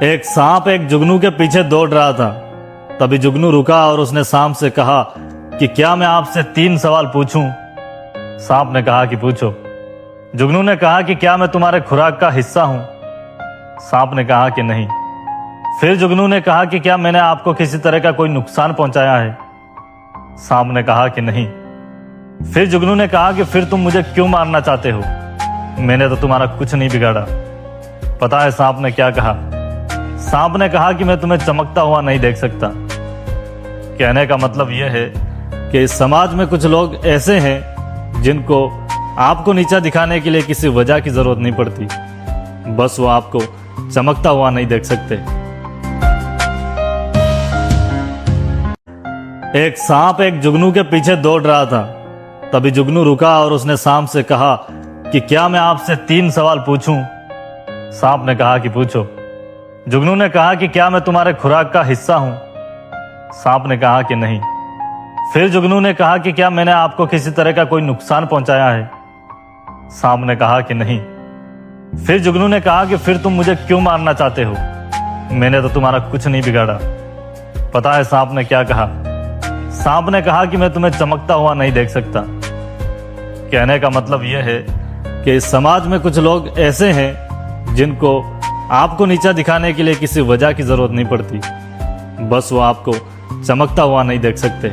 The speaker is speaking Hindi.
एक सांप एक जुगनू के पीछे दौड़ रहा था। तभी जुगनू रुका और उसने सांप से कहा कि क्या मैं आपसे 3 सवाल पूछूं? सांप ने कहा कि पूछो। जुगनू ने कहा कि क्या मैं तुम्हारे खुराक का हिस्सा हूं? सांप ने कहा कि नहीं। फिर जुगनू ने कहा कि क्या मैंने आपको किसी तरह का कोई नुकसान पहुंचाया है? सांप ने कहा कि नहीं। फिर जुगनू ने कहा कि फिर तुम मुझे क्यों मारना चाहते हो? मैंने तो तुम्हारा कुछ नहीं बिगाड़ा। पता है सांप ने क्या कहा? सांप ने कहा कि मैं तुम्हें चमकता हुआ नहीं देख सकता। कहने का मतलब यह है कि इस समाज में कुछ लोग ऐसे हैं जिनको आपको नीचा दिखाने के लिए किसी वजह की जरूरत नहीं पड़ती, बस वो आपको चमकता हुआ नहीं देख सकते। एक सांप एक जुगनू के पीछे दौड़ रहा था। तभी जुगनू रुका और उसने सांप से कहा कि क्या मैं आपसे 3 सवाल पूछूं? सांप ने कहा कि पूछो। जुगनू ने कहा कि क्या मैं तुम्हारे खुराक का हिस्सा हूं? सांप ने कहा कि नहीं। फिर जुगनू ने कहा कि क्या मैंने आपको किसी तरह का कोई नुकसान पहुंचाया है? सांप ने कहा कि नहीं। फिर जुगनू ने कहा कि फिर तुम मुझे क्यों मारना चाहते हो? मैंने तो तुम्हारा कुछ नहीं बिगाड़ा। पता है सांप ने क्या कहा? सांप ने कहा कि मैं तुम्हें चमकता हुआ नहीं देख सकता। कहने का मतलब यह है कि इस समाज में कुछ लोग ऐसे हैं जिनको आपको नीचा दिखाने के लिए किसी वजह की जरूरत नहीं पड़ती, बस वो आपको चमकता हुआ नहीं देख सकते।